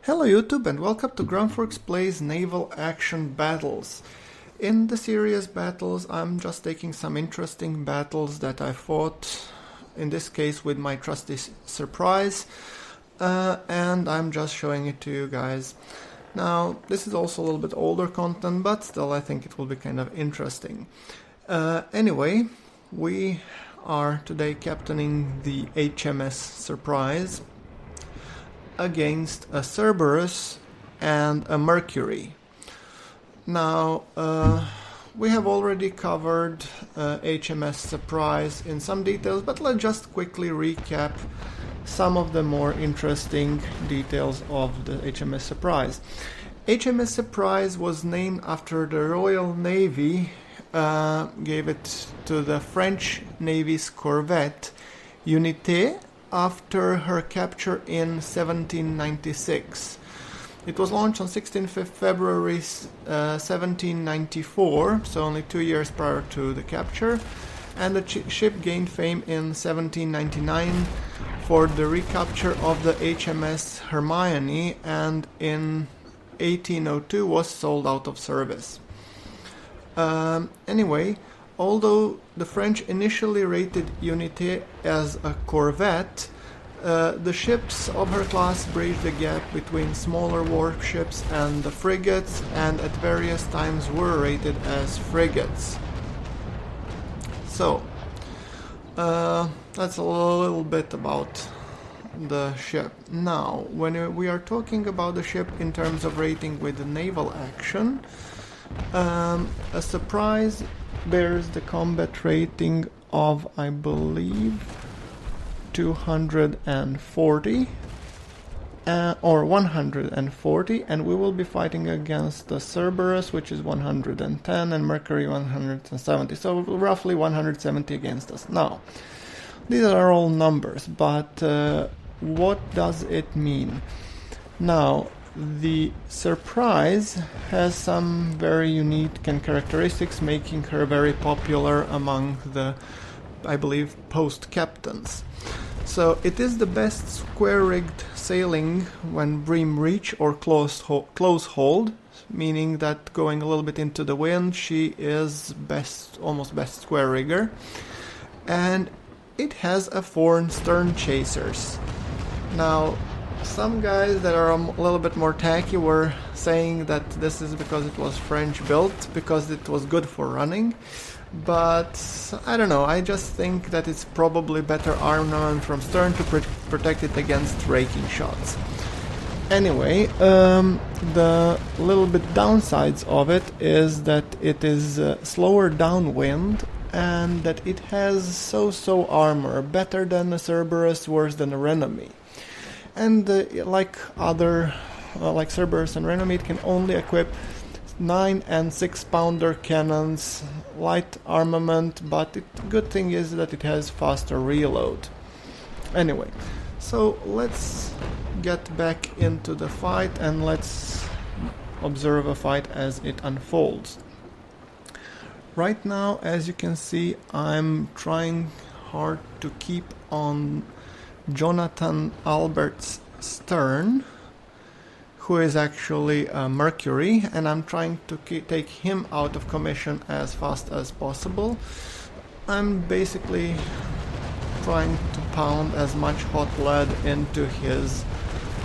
Hello YouTube and welcome to GrunfWorks Plays Naval Action Battles. In the series battles I'm just taking some interesting battles that I fought, in this case with my trusty Surprise, and I'm just showing it to you guys. Now this is also a little bit older content, but still I think it will be kind of interesting. Anyway, we are today captaining the HMS Surprise against a Cerberus and a Mercury. Now, we have already covered HMS Surprise in some details, but let's just quickly recap some of the more interesting details of the HMS Surprise. HMS Surprise was named after the Royal Navy, gave it to the French Navy's corvette Unité after her capture in 1796. It was launched on 16th February 1794, so only 2 years prior to the capture, and the ship gained fame in 1799 for the recapture of the HMS Hermione, and in 1802 was sold out of service. Anyway, although the French initially rated Unité as a corvette, the ships of her class bridged the gap between smaller warships and the frigates, and at various times were rated as frigates. So, that's a little bit about the ship. Now, when we are talking about the ship in terms of rating with the Naval Action, a Surprise bears the combat rating of, I believe, 240 or 140, and we will be fighting against the Cerberus, which is 110, and Mercury 170, so roughly 170 against us. Now, these are all numbers, but what does it mean? Now, the Surprise has some very unique characteristics, making her very popular among the, I believe, post-captains. So it is the best square-rigged sailing when bream reach or close hold, meaning that going a little bit into the wind, she is almost best square rigger. And it has a 4 stern chasers. Now, some guys that are a little bit more tacky were saying that this is because it was French built, because it was good for running, but I don't know, I just think that it's probably better armament from stern to protect it against raking shots. Anyway, the little bit downsides of it is that it is slower downwind, and that it has so-so armor, better than a Cerberus, worse than a Renome. And like Cerberus and Renome, it can only equip 9 and 6 pounder cannons, light armament, but the good thing is that it has faster reload. Anyway, so let's get back into the fight and let's observe a fight as it unfolds. Right now, as you can see, I'm trying hard to keep on Jonathan Albert's stern, who is actually a Mercury, and I'm trying to take him out of commission as fast as possible. I'm basically trying to pound as much hot lead into his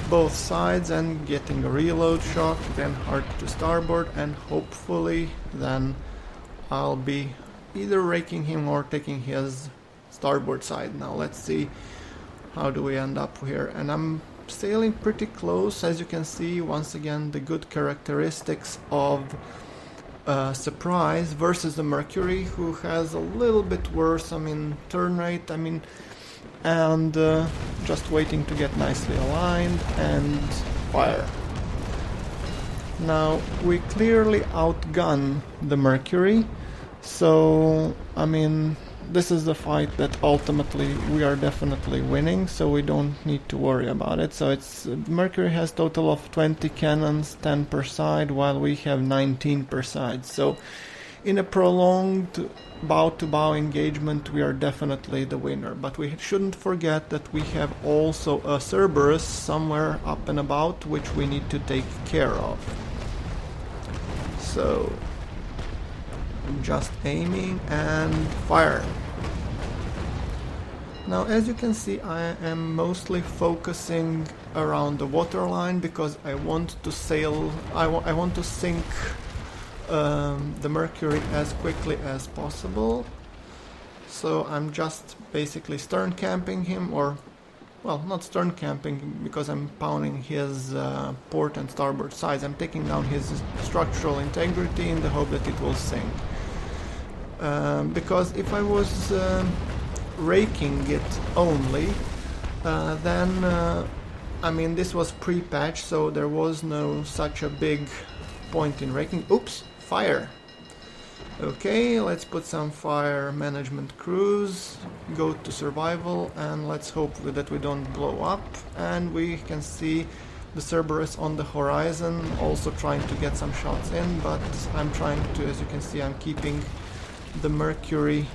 both sides and getting a reload shock, then hard to starboard, and hopefully then I'll be either raking him or taking his starboard side. Now let's see how do we end up here. And I'm sailing pretty close, as you can see. Once again, the good characteristics of Surprise versus the Mercury, who has a little bit worse, turn rate, and just waiting to get nicely aligned and fire. Now, we clearly outgun the Mercury, so, this is the fight that ultimately we are definitely winning, so we don't need to worry about it. So Mercury has total of 20 cannons, 10 per side, while we have 19 per side. So in a prolonged bow-to-bow engagement, we are definitely the winner. But we shouldn't forget that we have also a Cerberus somewhere up and about, which we need to take care of. So, just aiming and fire. Now, as you can see, I am mostly focusing around the waterline because I want to sail. I want to sink the Mercury as quickly as possible. So I'm just basically stern camping him, or well, not stern camping because I'm pounding his port and starboard sides. I'm taking down his structural integrity in the hope that it will sink. Because if I was raking it only, then I mean, this was pre-patched, so there was no such a big point in raking. Oops, fire. Okay, let's put some fire management crews, go to survival, and let's hope that we don't blow up. And we can see the Cerberus on the horizon, also trying to get some shots in, but I'm trying to, as you can see, I'm keeping the Mercury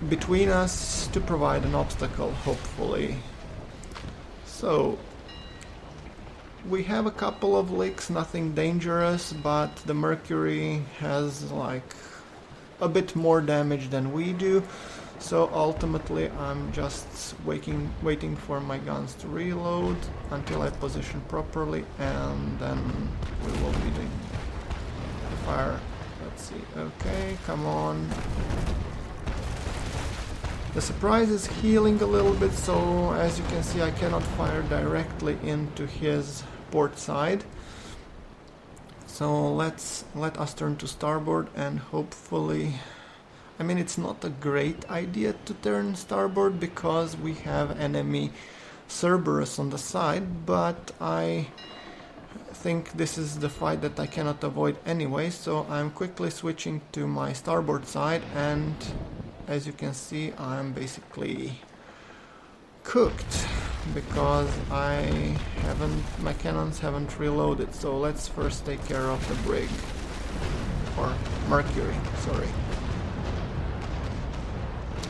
between us to provide an obstacle, hopefully. So we have a couple of leaks, nothing dangerous, but the Mercury has like a bit more damage than we do. So ultimately I'm just waiting for my guns to reload until I position properly, and then we will be doing fire. Let's see, okay, come on. The surprise is healing a little bit, so as you can see I cannot fire directly into his port side. So let us turn to starboard and hopefully... I mean, it's not a great idea to turn starboard because we have enemy Cerberus on the side, but I think this is the fight that I cannot avoid anyway, so I'm quickly switching to my starboard side, and as you can see, I'm basically cooked because my cannons haven't reloaded. So let's first take care of the brig, or Mercury, sorry.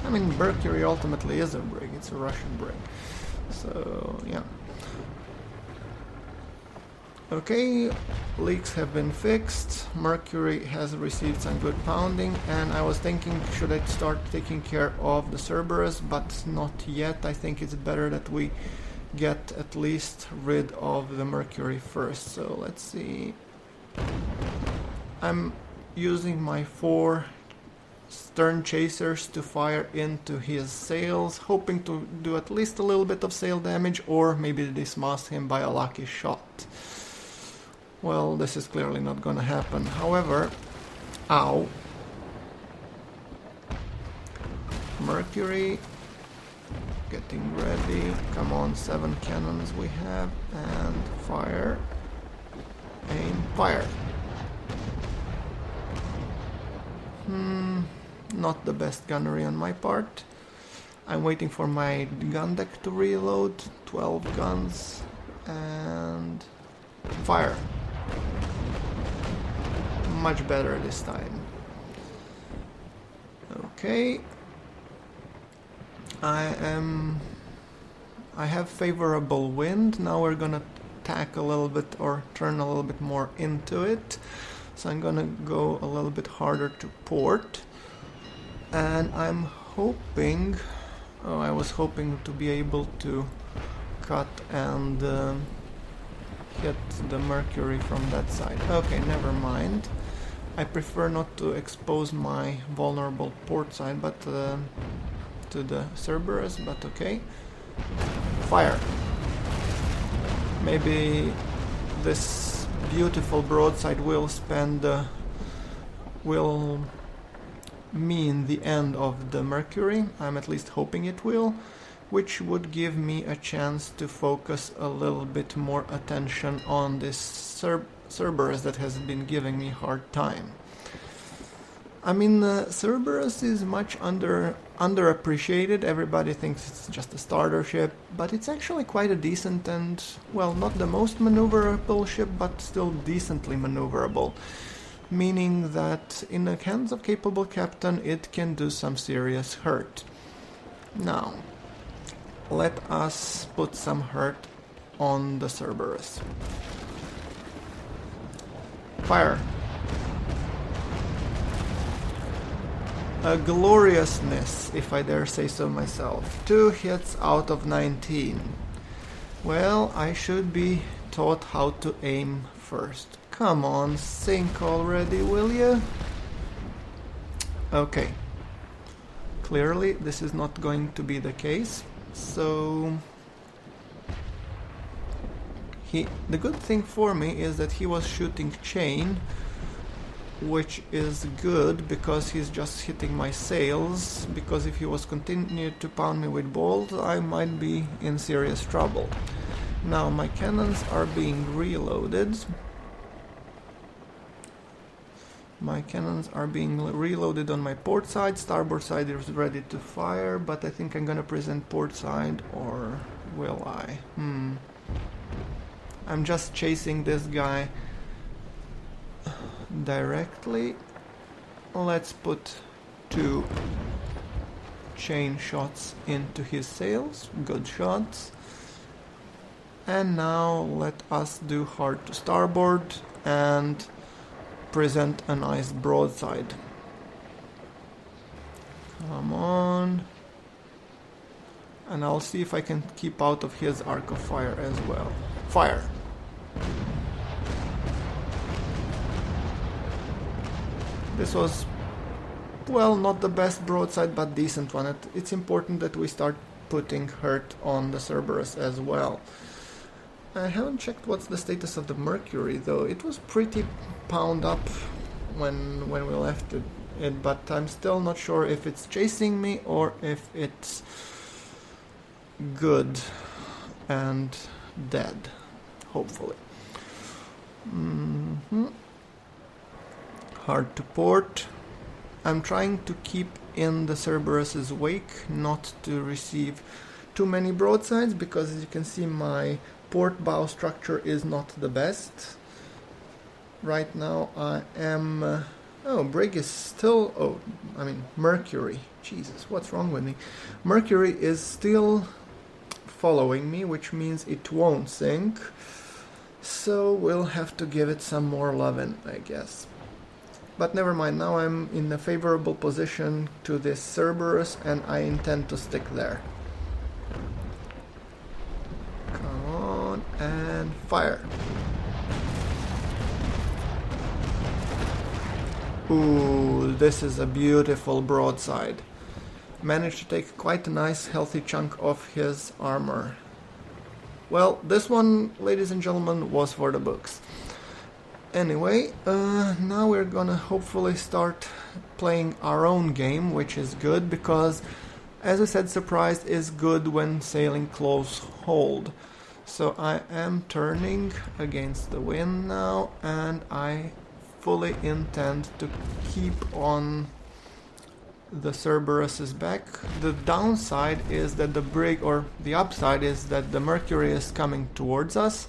I mean, Mercury ultimately is a brig, it's a Russian brig. So, yeah. Okay, leaks have been fixed, Mercury has received some good pounding, and I was thinking, should I start taking care of the Cerberus, but not yet. I think it's better that we get at least rid of the Mercury first. So let's see. I'm using my 4 stern chasers to fire into his sails, hoping to do at least a little bit of sail damage, or maybe dismass him by a lucky shot. Well, this is clearly not gonna happen. However, ow. Mercury, getting ready. Come on, 7 cannons we have, and fire. Aim, fire. Not the best gunnery on my part. I'm waiting for my gun deck to reload. 12 guns, and fire. Much better this time. Okay. I have favorable wind. Now we're gonna tack a little bit, or turn a little bit more into it. So I'm gonna go a little bit harder to port. And I'm hoping... Oh, I was hoping to be able to cut and hit the Mercury from that side. Okay, never mind. I prefer not to expose my vulnerable port side, but to the Cerberus, but okay. Fire. Maybe this beautiful broadside will mean the end of the Mercury. I'm at least hoping it will, which would give me a chance to focus a little bit more attention on this Cerberus that has been giving me a hard time. I mean, Cerberus is much underappreciated. Everybody thinks it's just a starter ship, but it's actually quite a decent and, well, not the most maneuverable ship, but still decently maneuverable. meaning that in the hands of capable captain it can do some serious hurt. Now, let us put some hurt on the Cerberus. Fire! A gloriousness, if I dare say so myself. 2 hits out of 19. Well, I should be taught how to aim first. Come on, sink already, will you? Okay. Clearly, this is not going to be the case. So... the good thing for me is that he was shooting chain, which is good because he's just hitting my sails, because if he was continued to pound me with bolts, I might be in serious trouble. Now my cannons are being reloaded. My cannons are being reloaded on my port side. Starboard side is ready to fire, but I think I'm gonna present port side, or will I? I'm just chasing this guy directly. Let's put 2 chain shots into his sails. Good shots. And now let us do hard to starboard and present a nice broadside. Come on. And I'll see if I can keep out of his arc of fire as well. Fire! This was, well, not the best broadside, but decent one. It's important that we start putting hurt on the Cerberus as well. I haven't checked what's the status of the Mercury, though. It was pretty pound up when we left it, but I'm still not sure if it's chasing me or if it's good and dead, hopefully. Hard to port. I'm trying to keep in the Cerberus's wake, not to receive too many broadsides, because as you can see my port bow structure is not the best. Right now I am... brig is still... Mercury. Jesus, what's wrong with me? Mercury is still following me, which means it won't sink. So we'll have to give it some more lovin', I guess. But never mind, now I'm in a favorable position to this Cerberus and I intend to stick there. Come on, and fire. Ooh, this is a beautiful broadside. Managed to take quite a nice healthy chunk of his armor. Well, this one, ladies and gentlemen, was for the books. Anyway, now we're gonna hopefully start playing our own game, which is good because, as I said, surprise is good when sailing close hold. So I am turning against the wind now, and I fully intend to keep on the Cerberus's back. The downside is that the brig, or the upside is that the Mercury is coming towards us,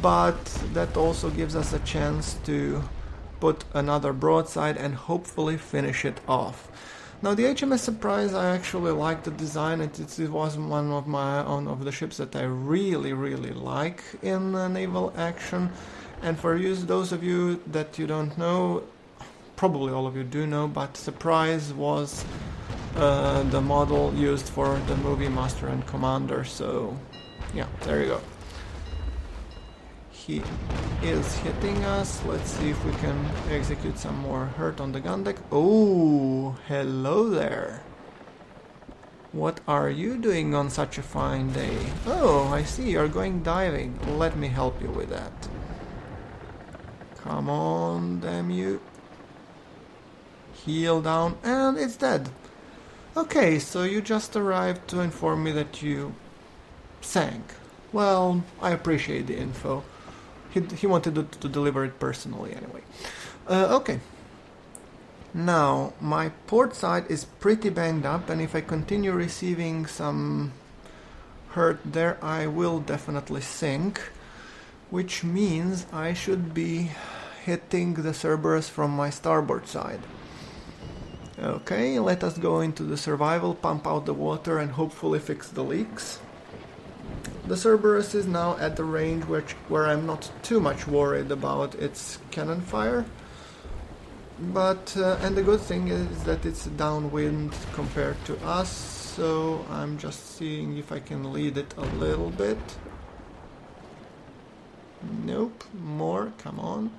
but that also gives us a chance to put another broadside and hopefully finish it off. Now the HMS Surprise, I actually like the design. It was one of the ships that I really like in Naval Action. And for those of you that you don't know, probably all of you do know, but Surprise was the model used for the movie Master and Commander. So yeah, there you go. He is hitting us. Let's see if we can execute some more hurt on the gun deck. Oh, hello there. What are you doing on such a fine day? Oh, I see, you're going diving. Let me help you with that. Come on, damn you. Heel down, and it's dead. Okay, so you just arrived to inform me that you sank. Well, I appreciate the info. He wanted to deliver it personally anyway. Okay. Now, my port side is pretty banged up, and if I continue receiving some hurt there, I will definitely sink, which means I should be hitting the Cerberus from my starboard side. Okay, let us go into the survival, pump out the water and hopefully fix the leaks. The Cerberus is now at the range where I'm not too much worried about its cannon fire. But, and the good thing is that it's downwind compared to us, so I'm just seeing if I can lead it a little bit. Nope, more, come on.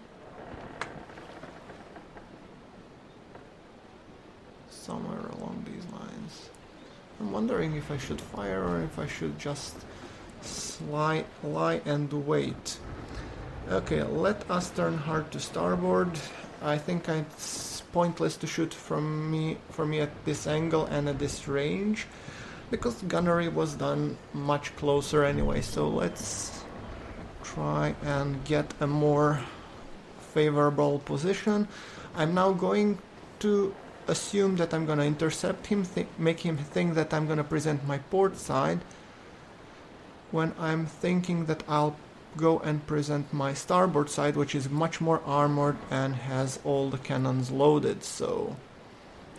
Somewhere along these lines. I'm wondering if I should fire or if I should just lie and wait. Okay, let us turn hard to starboard. I think it's pointless to shoot for me at this angle and at this range, because gunnery was done much closer anyway, so let's try and get a more favorable position. I'm now going to assume that I'm gonna intercept him, make him think that I'm gonna present my port side, when I'm thinking that I'll go and present my starboard side, which is much more armored and has all the cannons loaded. So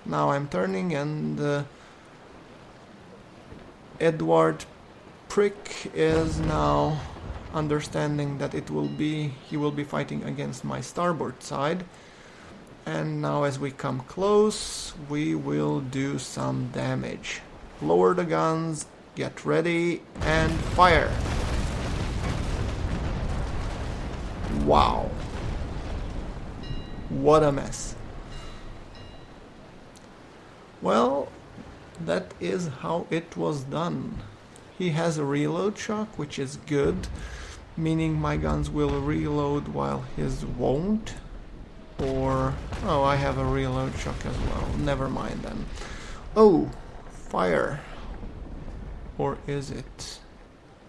now I'm turning, and Edward Prick is now understanding that he will be fighting against my starboard side. And now as we come close, we will do some damage. Lower the guns, get ready, and fire! Wow. What a mess. Well, that is how it was done. He has a reload shock, which is good, meaning my guns will reload while his won't. Or, oh, I have a reload shock as well. Never mind then. Oh, fire. Or is it?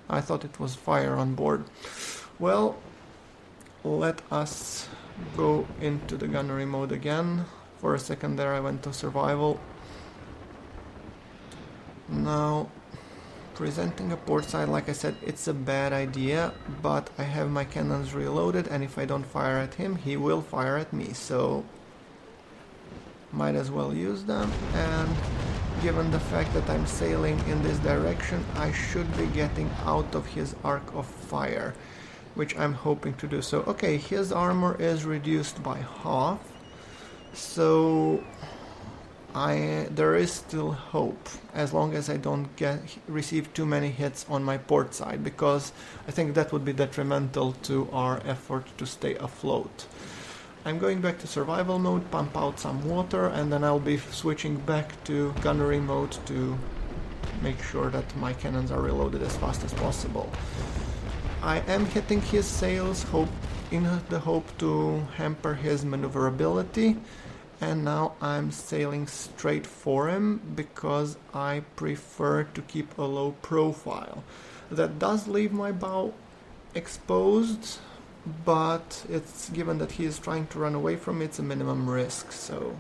I thought it was fire on board. Well, let us go into the gunnery mode again. For a second there I went to survival. Now, presenting a port side, like I said, it's a bad idea, but I have my cannons reloaded, and if I don't fire at him, he will fire at me, so might as well use them. And given the fact that I'm sailing in this direction, I should be getting out of his arc of fire, which I'm hoping to do so. Okay, his armor is reduced by half, so there is still hope, as long as I don't receive too many hits on my port side, because I think that would be detrimental to our effort to stay afloat. I'm going back to survival mode, pump out some water, and then I'll be switching back to gunnery mode to make sure that my cannons are reloaded as fast as possible. I am hitting his sails in the hope to hamper his maneuverability, and now I'm sailing straight for him because I prefer to keep a low profile. That does leave my bow exposed, but it's given that he is trying to run away from me, it's a minimum risk, so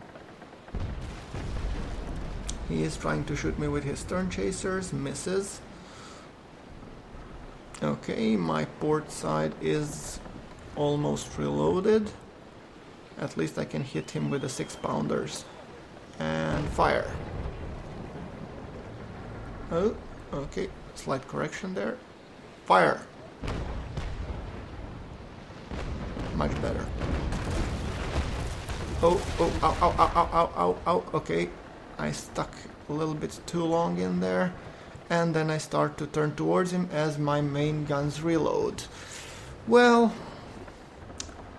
he is trying to shoot me with his stern chasers, misses. Okay, my port side is almost reloaded. At least I can hit him with the 6-pounders. And fire. Oh, okay, slight correction there. Fire! Much better. Oh, oh, ow, ow, ow, ow, ow, ow, ow. Okay, I stuck a little bit too long in there. And then I start to turn towards him as my main guns reload. Well,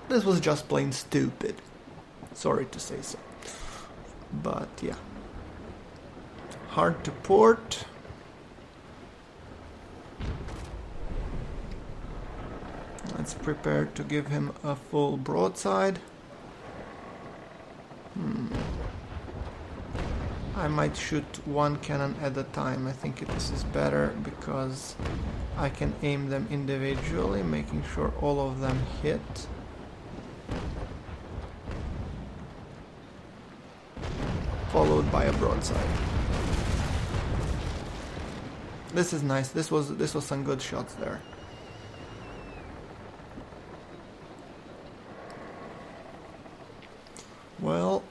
this was just plain stupid. Sorry to say so. But yeah. Hard to port. Let's prepare to give him a full broadside. I might shoot one cannon at a time. I think this is better because I can aim them individually, making sure all of them hit. Followed by a broadside. This is nice. This was some good shots there. Well,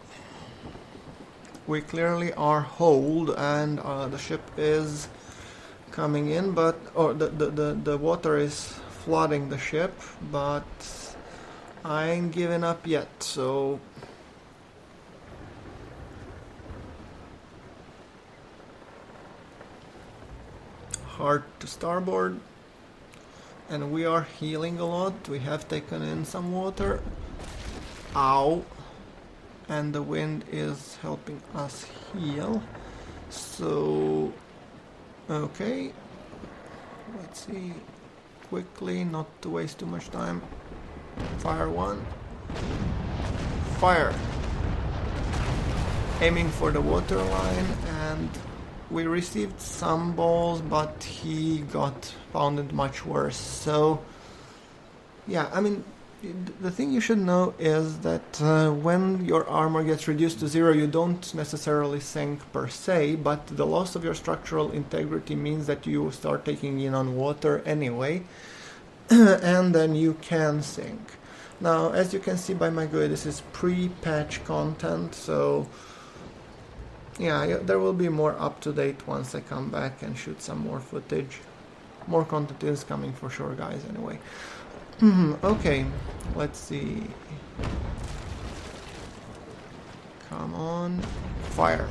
we clearly are holed, and the ship is coming in, but the water is flooding the ship, but I ain't giving up yet, so hard to starboard, and we are healing a lot. We have taken in some water. Ow. And the wind is helping us heal. So okay, let's see quickly, not to waste too much time. Fire one. Fire. Aiming for the water line, and we received some balls, but he got pounded much worse. So yeah, I mean, the thing you should know is that when your armor gets reduced to 0, you don't necessarily sink per se, but the loss of your structural integrity means that you start taking in on water anyway, and then you can sink. Now, as you can see by my GUI, this is pre-patch content, so yeah, there will be more up-to-date once I come back and shoot some more footage. More content is coming for sure, guys, anyway. Okay, let's see. Come on, fire.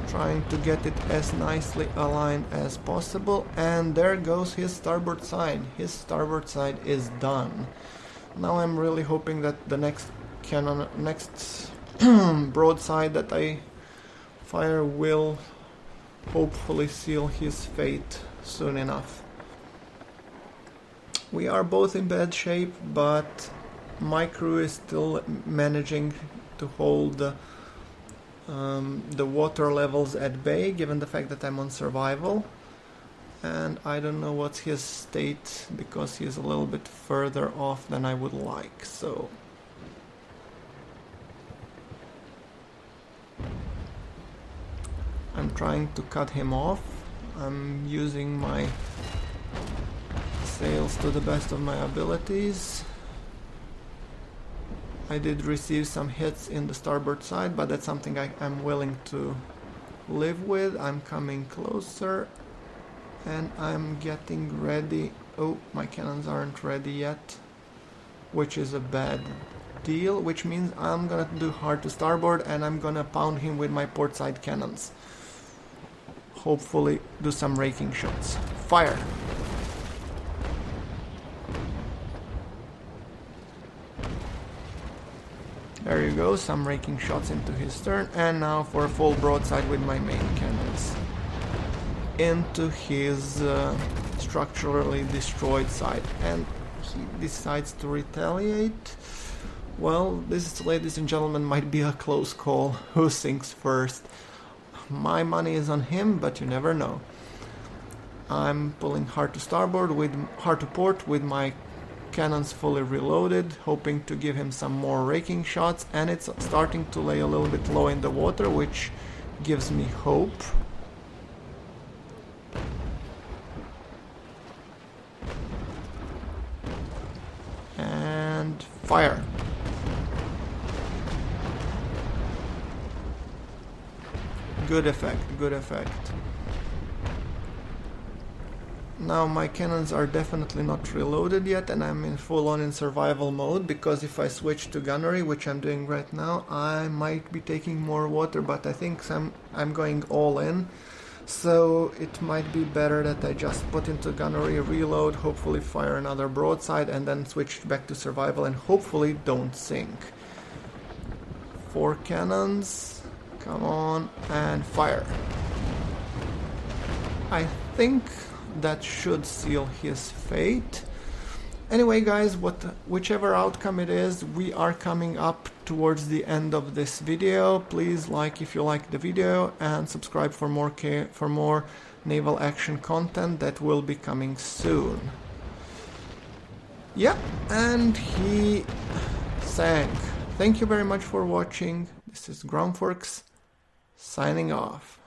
Trying to get it as nicely aligned as possible, and there goes his starboard side. His starboard side is done. Now I'm really hoping that the next broadside that I fire will hopefully seal his fate soon enough. We are both in bad shape, but my crew is still managing to hold the water levels at bay, given the fact that I'm on survival. And I don't know what's his state, because he's a little bit further off than I would like, so I'm trying to cut him off. I'm using my sails to the best of my abilities. I did receive some hits in the starboard side, but that's something I'm willing to live with. I'm coming closer, and I'm getting ready. Oh, my cannons aren't ready yet, which is a bad deal, which means I'm gonna do hard to starboard, and I'm gonna pound him with my port side cannons. Hopefully do some raking shots. Fire! There you go, some raking shots into his stern, and now for a full broadside with my main cannons into his structurally destroyed side, and he decides to retaliate. Well, this, ladies and gentlemen, might be a close call. Who sinks first? My money is on him, but you never know. I'm pulling hard to starboard with hard to port with my cannons fully reloaded, hoping to give him some more raking shots, and it's starting to lay a little bit low in the water, which gives me hope. And fire. Good effect, good effect. Now my cannons are definitely not reloaded yet, and I'm in full-on in survival mode, because if I switch to gunnery, which I'm doing right now, I might be taking more water, but I think I'm going all in, so it might be better that I just put into gunnery, reload, hopefully fire another broadside, and then switch back to survival, and hopefully don't sink. 4 cannons, come on, and fire. I think that should seal his fate. Anyway, guys, whichever outcome it is, we are coming up towards the end of this video. Please like if you like the video, and subscribe for more naval action content that will be coming soon. Yeah, and he sank. Thank you very much for watching. This is GrunfWorks signing off.